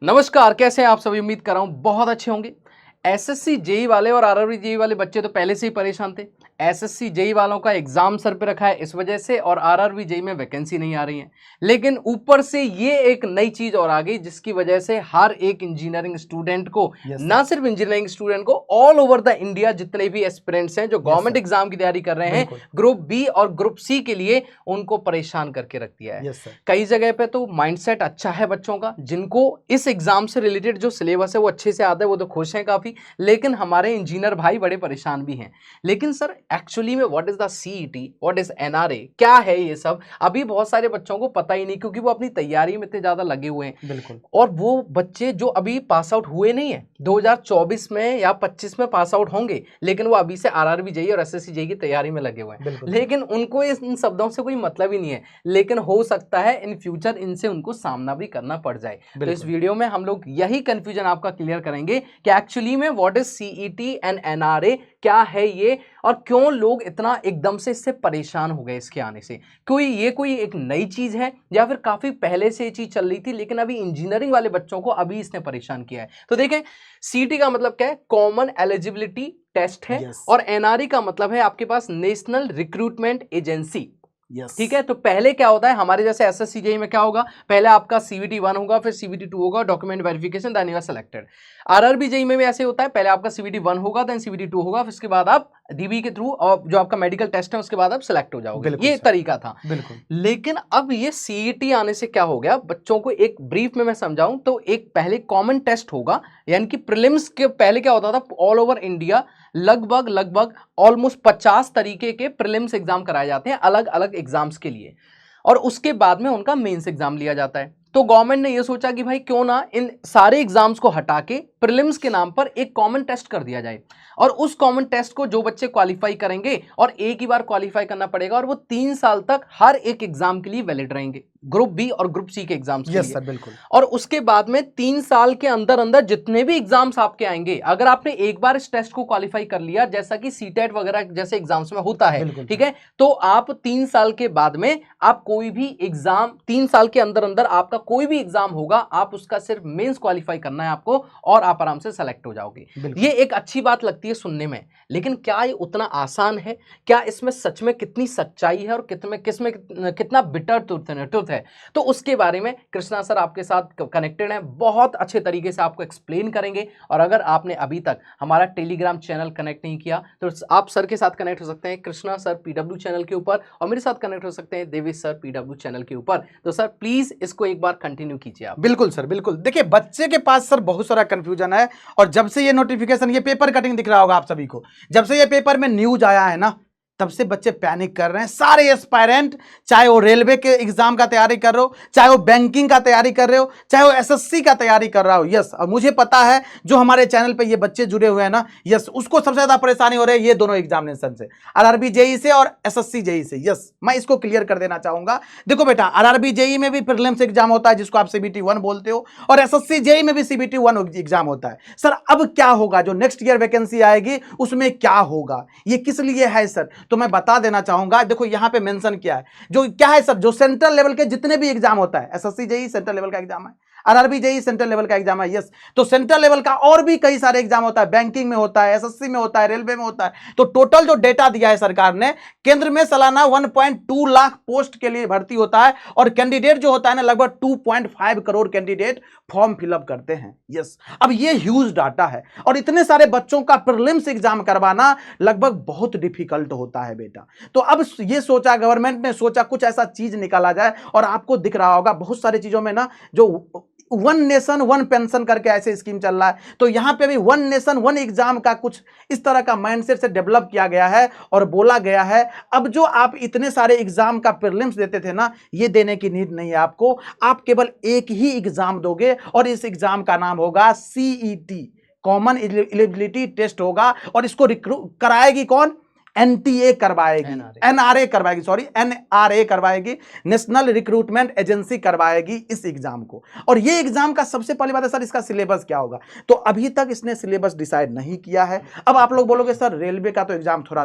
नमस्कार, कैसे हैं आप सभी। उम्मीद कर रहा हूं बहुत अच्छे होंगे। एसएससी जेई वाले और आरआरबी जेई वाले बच्चे तो पहले से ही परेशान थे। एसएससी जेई वालों का एग्जाम सर पे रखा है इस वजह से, और आरआरबी जेई में वैकेंसी नहीं आ रही है। लेकिन ऊपर से ये एक नई चीज और आ गई जिसकी वजह से हर एक इंजीनियरिंग स्टूडेंट को, ना सिर्फ इंजीनियरिंग स्टूडेंट को, ऑल ओवर द इंडिया जितने भी एस्पिरेंट्स हैं जो गवर्नमेंट एग्जाम की तैयारी कर रहे हैं ग्रुप बी और ग्रुप सी के लिए, उनको परेशान करके रख दिया है। कई जगह पे तो माइंडसेट अच्छा है बच्चों का, जिनको इस एग्जाम से रिलेटेड जो सिलेबस है वो अच्छे से आता है, वो तो खुश हैं काफी। लेकिन हमारे इंजीनियर भाई बड़े परेशान भी हैं। लेकिन सर एक्चुअली में what is the CET, what is NRA, क्या है ये सब, अभी बहुत सारे बच्चों को पता ही नहीं, क्योंकि वो अपनी तैयारी में इतने ज्यादा लगे हुए हैं। बिल्कुल। और वो बच्चे जो अभी पास आउट हुए नहीं है, 2024 में या 25 में पास आउट होंगे, लेकिन वो अभी से आरआरबी जेई और एसएससी जेई की तैयारी में लगे हुए हैं। लेकिन उनको इन शब्दों से कोई मतलब ही नहीं है। लेकिन हो सकता है इन फ्यूचर इनसे उनको सामना भी करना पड़ जाए। तो इस वीडियो में हम लोग यही कंफ्यूजन आपका क्लियर करेंगे कि एक्चुअली में what is CET and NRA, क्या है ये, और क्यों लोग इतना एकदम से इससे परेशान हो गए इसके आने से। कोई एक नई चीज है या फिर काफी पहले से ये चीज चल रही थी, लेकिन अभी इंजीनियरिंग वाले बच्चों को अभी इसने परेशान किया है। तो देखें, सीईटी का मतलब क्या है, कॉमन एलिजिबिलिटी टेस्ट है। और एनआरए का मतलब है आपके पास नेशनल रिक्रूटमेंट एजेंसी। ठीक है। तो पहले क्या होता है हमारे जैसे एसएससी जेई में, क्या होगा, पहले आपका सीवीटी 1 होगा, फिर सीवीटी 2 होगा, document verification, then you are selected. RRB JE में भी ऐसे होता है, पहले आपका सीवीटी 1 होगा, देन सीवीटी 2 होगा, फिर उसके बाद आप डीबी के थ्रू और जो आपका मेडिकल टेस्ट है उसके बाद आप सिलेक्ट हो जाओगे। ये तरीका था। लेकिन अब ये सीईटी आने से क्या हो गया, बच्चों को एक ब्रीफ में मैं समझाऊं तो एक पहले कॉमन टेस्ट होगा, यानी कि प्रीलिम्स के पहले क्या होता था, ऑल ओवर इंडिया लगभग ऑलमोस्ट 50 तरीके के प्रीलिम्स एग्जाम कराए जाते हैं अलग अलग एग्जाम्स के लिए, और उसके बाद में उनका मेंस एग्जाम लिया जाता है। तो गवर्नमेंट ने यह सोचा कि भाई क्यों ना इन सारे एग्जाम्स को हटा के प्रीलिम्स के नाम पर एक कॉमन टेस्ट कर दिया जाए, और उस कॉमन टेस्ट को जो बच्चे क्वालिफाई करेंगे, और एक ही बार क्वालिफाई करना पड़ेगा, और वो 3 साल तक हर एक एग्जाम के लिए वैलिड रहेंगे, ग्रुप बी और ग्रुप सी के एग्जाम्स के लिए। सर, बिल्कुल। और उसके बाद में 3 साल के अंदर अंदर जितने भी एग्जाम्स आपके आएंगे, अगर आपने एक बार इस टेस्ट को क्वालिफाई कर लिया, जैसा कि सीटेट वगैरह जैसे एग्जाम्स में होता है, ठीक है, तो आप 3 साल के बाद में आप कोई भी एग्जाम, 3 साल के अंदर अंदर आपका कोई भी एग्जाम होगा, आप उसका सिर्फ मेंस क्वालिफाई करना है आपको, और आप आराम से सेलेक्ट हो जाओगे। ये एक अच्छी बात लगती है सुनने में, लेकिन क्या ये उतना आसान है? क्या इसमें सच में कितनी सच्चाई है, और किसमें कितना बिटर ट्रुथ है? तो उसके बारे में कृष्णा सर आपके साथ कनेक्टेड हैं, बहुत अच्छे तरीके से आपको एक्सप्लेन करेंगे। और अगर आपने अभी तक हमारा टेलीग्राम चैनल कनेक्ट नहीं किया तो आप सर के साथ कनेक्ट हो सकते हैं, कृष्णा सर पीडब्ल्यू चैनल के ऊपर, और मेरे साथ कनेक्ट हो सकते हैं देवेश सर पीडब्ल्यू चैनल के ऊपर। तो सर प्लीज इसको एक बार कंटिन्यू कीजिए आप। बिल्कुल सर, बिल्कुल। देखिए, बच्चे के पास सर बहुत सारा कंफ्यूजन है, और जब से ये नोटिफिकेशन, ये पेपर कटिंग दिख रहा होगा आप सभी को, जब से ये पेपर में न्यूज आया है ना, तब से बच्चे पैनिक कर रहे हैं। सारे एस्पायरेंट, चाहे वो रेलवे के एग्जाम का तैयारी कर रहे हो, चाहे वो बैंकिंग का तैयारी कर रहे हो, चाहे वो एसएससी का तैयारी कर रहा हो, यस। और मुझे पता है जो हमारे चैनल पे ये बच्चे जुड़े हुए हैं ना, यस, उसको सबसे ज्यादा परेशानी हो रही है ये दोनों एग्जामिनेशन से, आरआरबी जेई से और एसएससी जेई से। यस, मैं इसको क्लियर कर देना चाहूंगा। देखो बेटा, आरआरबी जेई में भी प्रीलिम्स एग्जाम होता है जिसको आप सीबीटी 1 बोलते हो, और एसएससी जेई में भी सीबीटी 1 एग्जाम होता है। सर अब क्या होगा, जो नेक्स्ट ईयर वैकेंसी आएगी उसमें क्या होगा, ये किस लिए है सर, तो मैं बता देना चाहूंगा। देखो यहां पे मेंशन किया है, जो क्या है सर, जो सेंट्रल लेवल के जितने भी एग्जाम होता है, एसएससी जेई सेंट्रल लेवल का एग्जाम है, आरआरबी जेई सेंट्रल लेवल का एग्जाम है, यस। तो सेंट्रल लेवल का और भी कई सारे एग्जाम होता है, बैंकिंग में होता है, एसएससी में होता है, रेलवे में होता है। तो टोटल जो डेटा दिया है सरकार ने, केंद्र में सालाना 1.2 लाख पोस्ट के लिए भर्ती होता है, और कैंडिडेट जो होता है ना, लगभग 2.5 करोड़ कैंडिडेट फॉर्म फिलअप करते हैं, यस। अब ये ह्यूज डाटा है, और इतने सारे बच्चों का प्रीलिम्स एग्जाम करवाना लगभग बहुत डिफिकल्ट होता है बेटा। तो अब ये सोचा, गवर्नमेंट ने सोचा कुछ ऐसा चीज निकाला जाए, और आपको दिख रहा होगा बहुत सारी चीजों में ना, जो 1 नेशन 1 पेंशन करके ऐसे स्कीम चल रहा है, तो यहां पे भी 1 नेशन 1 एग्जाम का कुछ इस तरह का माइंडसेट से डेवलप किया गया है, और बोला गया है अब जो आप इतने सारे एग्जाम का प्रीलिम्स देते थे ना, ये देने की नीड नहीं है आपको, आप केवल एक ही एग्जाम दोगे, और इस एग्जाम का नाम होगा सीईटी, कॉमन एलिजिबिलिटी टेस्ट होगा। और इसको कराएगी कौन, एनटीए करवाएगी, एनआरए करवाएगी, सॉरी एनआरए करवाएगी, नेशनल रिक्रूटमेंट एजेंसी करवाएगी इस एग्जाम को। और ये एग्जाम का सबसे पहली बात है सर, इसका सिलेबस क्या होगा, तो अभी तक इसने सिलेबस डिसाइड नहीं किया है। अब आप लोग बोलोगे सर रेलवे का तो एग्जाम थोड़ा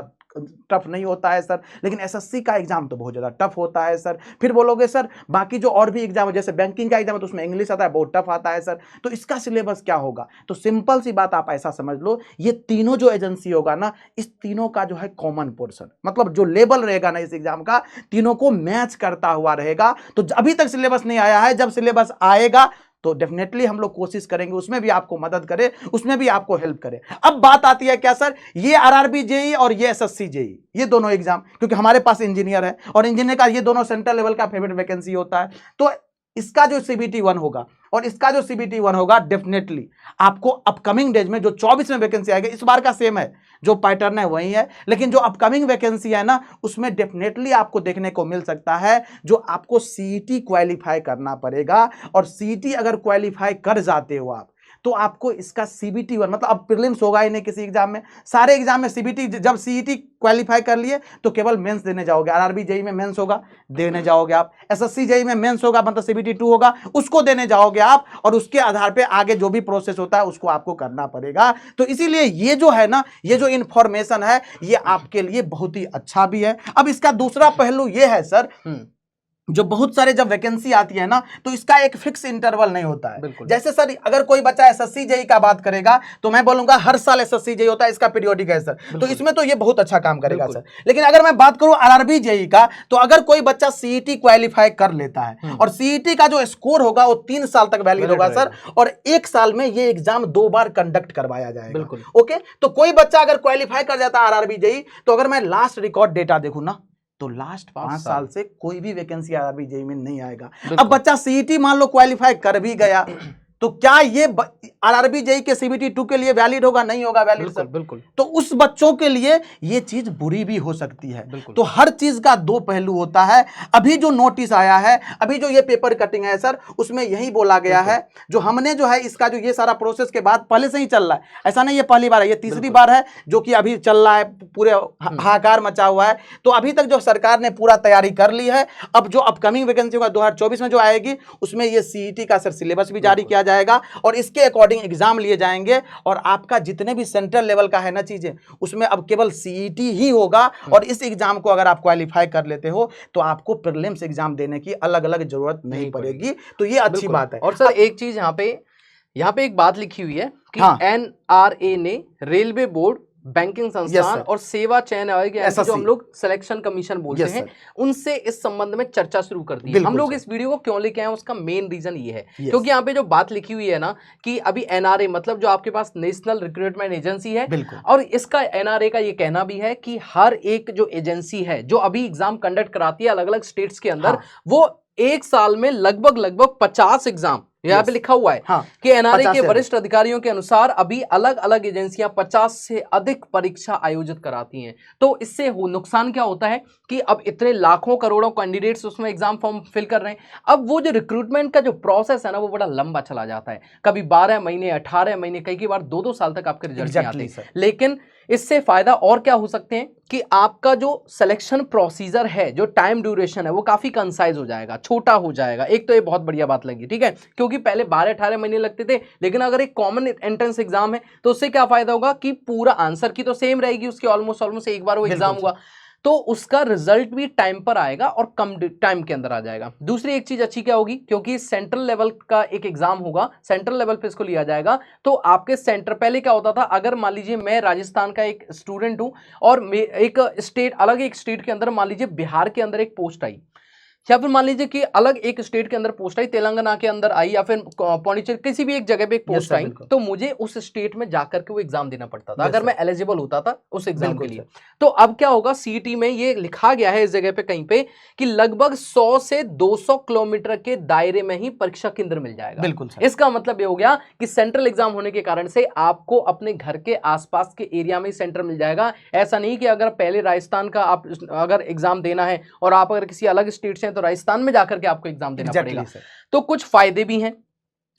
टफ नहीं होता है सर, लेकिन एसएससी का एग्जाम तो बहुत ज़्यादा टफ होता है सर। फिर बोलोगे सर बाकी जो और भी एग्जाम है, जैसे बैंकिंग का एग्जाम है तो उसमें इंग्लिश आता है, बहुत टफ आता है सर, तो इसका सिलेबस क्या होगा? तो सिंपल सी बात आप ऐसा समझ लो, ये तीनों जो एजेंसी होगा ना, इस तीनों का जो है कॉमन पोर्शन, मतलब जो लेवल रहेगा ना इस एग्जाम का, तीनों को मैच करता हुआ रहेगा। तो अभी तक सिलेबस नहीं आया है, जब सिलेबस आएगा तो डेफिनेटली हम लोग कोशिश करेंगे उसमें भी आपको मदद करें, उसमें भी आपको हेल्प करें। अब बात आती है क्या सर, ये आरआरबी जेई और ये एसएससी जेई, ये दोनों एग्जाम, क्योंकि हमारे पास इंजीनियर है और इंजीनियर का ये दोनों सेंट्रल लेवल का फेवरेट वैकेंसी होता है, तो इसका जो सीबीटी 1 होगा और इसका जो सीबीटी 1 होगा, डेफिनेटली आपको अपकमिंग डेज में जो 24 में वैकेंसी आएगी, इस बार का सेम है, जो पैटर्न है वही है, लेकिन जो अपकमिंग वैकेंसी है ना, उसमें डेफिनेटली आपको देखने को मिल सकता है जो आपको सीईटी क्वालिफाई करना पड़ेगा। और सीईटी अगर क्वालिफाई कर जाते हो आप, तो आपको इसका सीबीटी 1, मतलब अब प्रीलिम्स होगा ही नहीं किसी एग्जाम में, सारे एग्जाम में सीबीटी, जब सीईटी क्वालिफाई कर लिए तो केवल मेंस देने जाओगे। आरआरबी जेई में मेंस होगा, देने जाओगे आप। एसएससी जेई में मेंस होगा, मतलब सीबीटी 2 होगा, उसको देने जाओगे आप, और उसके आधार पे आगे जो भी प्रोसेस होता है उसको आपको करना पड़ेगा। तो इसीलिए ये जो है ना, ये जो इंफॉर्मेशन है, ये आपके लिए बहुत ही अच्छा भी है। अब इसका दूसरा पहलू ये है सर, जो बहुत सारे जब वैकेंसी आती है ना, तो इसका एक फिक्स इंटरवल नहीं होता है। जैसे सर अगर कोई बच्चा एसएससी जेई का बात करेगा तो मैं बोलूंगा हर साल एसएससी जेई होता है, इसका पीरियोडिक है सर, तो इसमें तो ये बहुत अच्छा काम करेगा सर। लेकिन अगर मैं बात करूं आरआरबी जेई का, तो अगर कोई बच्चा सीईटी क्वालिफाई कर लेता है और सीईटी का जो स्कोर होगा वो 3 साल तक वैलिड होगा सर, और 1 साल में ये एग्जाम 2 बार कंडक्ट करवाया जाएगा। ओके, तो कोई बच्चा अगर क्वालिफाई कर जाता है आरआरबी जेई, तो अगर मैं लास्ट रिकॉर्ड डेटा देखूं ना, तो लास्ट 5 साल से कोई भी वैकेंसी आरआरबी जेई में नहीं आएगा। अब बच्चा सीईटी मान लो क्वालिफाई कर भी गया, तो क्या ये आरआरबी जेई के सीबीटी 2 के लिए वैलिड होगा? नहीं होगा वैलिड सर। बिल्कुल। तो उस बच्चों के लिए ये चीज बुरी भी हो सकती है। तो हर चीज का 2 पहलू होता है। अभी जो नोटिस आया है, अभी जो ये पेपर कटिंग है सर, उसमें यही बोला गया है, जो हमने जो है इसका जो ये सारा प्रोसेस के बाद पहले से ही चल रहा है, ऐसा नहीं ये पहली बार है, ये तीसरी बार है जो कि अभी चल रहा है, पूरे हाहाकार मचा हुआ है। तो अभी तक जो सरकार ने पूरा तैयारी कर ली है। अब जो अपकमिंग वैकेंसी होगा 2024 में जो आएगी, उसमें ये सीईटी का सर सिलेबस भी जारी किया जाएगा और इसके अकॉर्डिंग एग्जाम लिए जाएंगे, और आपका जितने भी सेंट्रल लेवल का है ना चीजें, उसमें अब केवल सीईटी ही होगा। और इस एग्जाम को अगर आप क्वालिफाई कर लेते हो तो आपको प्रीलिम्स एग्जाम देने की अलग अलग जरूरत नहीं पड़ेगी। तो ये अच्छी बात है। और सर एक चीज यहाँ पे एक बात लिखी हुई है कि एनआरए ने रेलवे बोर्ड, बैंकिंग संस्थान और सेवा चयन आयोग, जो हम लोग सिलेक्शन कमीशन बोलते हैं, उनसे इस संबंध में चर्चा शुरू कर दी है। हम लोग इस वीडियो को क्यों लेके आए, उसका मेन रीजन ये है क्योंकि यहाँ पे जो बात लिखी हुई है ना कि अभी एनआरए मतलब जो आपके पास नेशनल रिक्रूटमेंट एजेंसी है, और इसका एनआरए का ये कहना भी है कि हर एक जो एजेंसी है जो अभी एग्जाम कंडक्ट कराती है अलग अलग स्टेट्स के अंदर, वो 1 साल में लगभग 50 एग्जाम, यहाँ पे लिखा हुआ है कि एनआरए के वरिष्ठ अधिकारियों के अनुसार अभी अलग अलग एजेंसियां 50 से अधिक परीक्षा आयोजित कराती हैं। तो इससे नुकसान क्या होता है कि अब इतने लाखों करोड़ों कैंडिडेट्स उसमें एग्जाम फॉर्म फिल कर रहे हैं। अब वो जो रिक्रूटमेंट का जो प्रोसेस है ना, वो बड़ा लंबा चला जाता है, कभी 12 महीने, 18 महीने, कई बार 2-2 साल तक आपके रिजल्ट नहीं आते। लेकिन इससे फायदा और क्या हो सकते हैं कि आपका जो सिलेक्शन प्रोसीजर है, जो टाइम ड्यूरेशन है, वो काफी कंसाइज हो जाएगा, छोटा हो जाएगा। एक तो ये बहुत बढ़िया बात लगी, ठीक है, क्योंकि पहले 12-18 महीने लगते थे, लेकिन अगर एक कॉमन एंट्रेंस एग्जाम है तो उससे क्या फायदा होगा कि पूरा आंसर की तो सेम रहेगी उसकी, ऑलमोस्ट एक बार वो एग्जाम हुआ तो उसका रिजल्ट भी टाइम पर आएगा और कम टाइम के अंदर आ जाएगा। दूसरी एक चीज अच्छी क्या होगी, क्योंकि सेंट्रल लेवल का एक एग्जाम होगा, सेंट्रल लेवल पे इसको लिया जाएगा, तो आपके सेंटर, पहले क्या होता था, अगर मान लीजिए मैं राजस्थान का एक स्टूडेंट हूं और एक स्टेट, अलग एक स्टेट के अंदर, मान लीजिए बिहार के अंदर एक पोस्ट आई, या फिर मान लीजिए कि अलग एक स्टेट के अंदर पोस्ट आई, तेलंगाना के अंदर आई, या फिर पौंडीचेरी, किसी भी एक जगह पे एक पोस्ट आई, तो मुझे उस स्टेट में जाकर के वो एग्जाम देना पड़ता था अगर मैं एलिजिबल होता था उस एग्जाम के लिए। तो अब क्या होगा, सीईटी में ये लिखा गया है इस जगह पे कहीं पे कि लगभग 100 से 200 किलोमीटर के दायरे में ही परीक्षा केंद्र मिल जाएगा। बिल्कुल। इसका मतलब ये हो गया कि सेंट्रल एग्जाम होने के कारण से आपको अपने घर के आसपास के एरिया में ही सेंटर मिल जाएगा। ऐसा नहीं कि अगर पहले राजस्थान का आप अगर एग्जाम देना है और आप अगर किसी अलग स्टेट से तो राजस्थान में जाकर के आपको एग्जाम देना पड़ेगा। तो कुछ फायदे भी हैं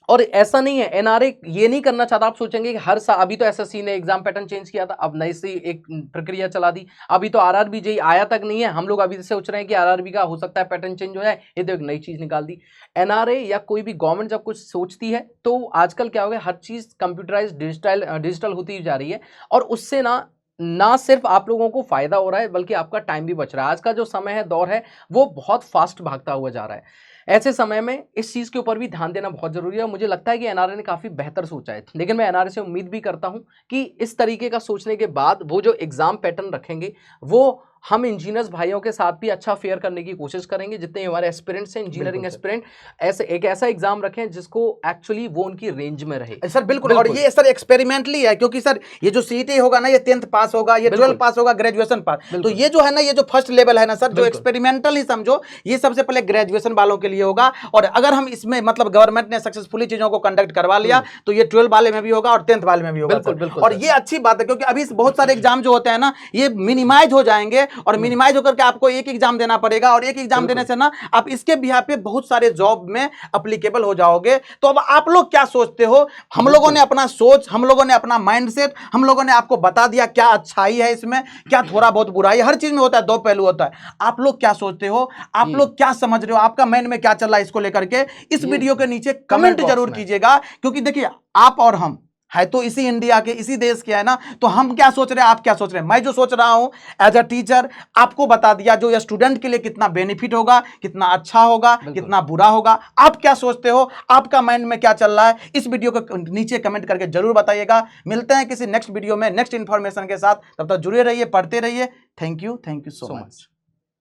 और ऐसा नहीं है, एनआरए ये नहीं करना चाहता। आप सोचेंगे कि हर साल, अभी तो एसएससी ने एग्जाम पैटर्न चेंज किया था, अब नई सी एक प्रक्रिया चला दी, अभी तो आरआरबी जेई आया तक नहीं है, हम लोग अभी से सोच रहे हैं कि आरआरबी का हो सकता है पैटर्न चेंज हो जाए, ये तो एक नई चीज निकाल दी। एनआरए या कोई भी गवर्नमेंट जब कुछ सोचती है तो आजकल क्या हो गया, हर चीज कंप्यूटराइज डिजिटल होती जा रही है, और उससे ना ना सिर्फ आप लोगों को फायदा हो रहा है बल्कि आपका टाइम भी बच रहा है। आज का जो समय है, दौर है, वो बहुत फास्ट भागता हुआ जा रहा है। ऐसे समय में इस चीज के ऊपर भी ध्यान देना बहुत जरूरी है। मुझे लगता है कि एनआरए ने काफी बेहतर सोचा है, लेकिन मैं एनआरए से उम्मीद भी करता हूं कि इस तरीके का सोचने के बाद वो जो एग्जाम पैटर्न रखेंगे वो हम इंजीनियर्स भाइयों के साथ भी अच्छा फेयर करने की कोशिश करेंगे। जितने हमारे एस्पिरेंट्स हैं, इंजीनियरिंग एस्पिरेंट, ऐसे एक ऐसा एग्जाम रखें जिसको एक्चुअली वो उनकी रेंज में रहे। सर बिल्कुल। और ये सर एक्सपेरिमेंटली है, क्योंकि सर ये जो सीईटी होगा ना, ये 10th पास होगा, ये 12 पास होगा, ग्रेजुएशन पास। तो ये जो है ना, ये जो फर्स्ट लेवल है ना सर, जो एक्सपेरिमेंटल ही समझो, ये सबसे पहले ग्रेजुएशन वालों के लिए होगा। और अगर हम इसमें मतलब गवर्नमेंट ने सक्सेसफुली चीजों को कंडक्ट करवा लिया तो ये 12 वाले में भी होगा और 10th वाले में भी होगा। और ये अच्छी बात है, क्योंकि अभी बहुत सारे एग्जाम जो होते हैं ना, ये मिनिमाइज हो जाएंगे और मिनिमाइज होकर के आपको एक एग्जाम देना पड़ेगा, और एक एग्जाम देने से ना आप इसके बिहाफ पे बहुत सारे जॉब में एप्लीकेबल हो जाओगे। तो अब आप लोग क्या सोचते हो? हम लोगों ने अपना सोच, हम लोगों ने अपना माइंडसेट, हम लोगों ने आपको बता दिया क्या अच्छाई है इसमें, क्या थोड़ा बहुत बुराई। हर चीज में होता है, दो पहलू होता है। आप लोग क्या सोचते हो? आप लोग क्या समझ रहे हो? आपका माइंड में क्या चल रहा है इसको लेकर के? इस वीडियो के नीचे कमेंट जरूर कीजिएगा, क्योंकि देखिए आप और हम है तो इसी इंडिया के, इसी देश के है ना। तो हम क्या सोच रहे हैं, आप क्या सोच रहे हैं? मैं जो सोच रहा हूं एज अ टीचर, आपको बता दिया जो ये स्टूडेंट के लिए कितना बेनिफिट होगा, कितना अच्छा होगा, कितना बुरा होगा। आप क्या सोचते हो? आपका माइंड में क्या चल रहा है? इस वीडियो के नीचे कमेंट करके जरूर बताइएगा। मिलते हैं किसी नेक्स्ट वीडियो में नेक्स्ट इंफॉर्मेशन के साथ। तब तक जुड़े रहिए, पढ़ते रहिए। Thank you so much.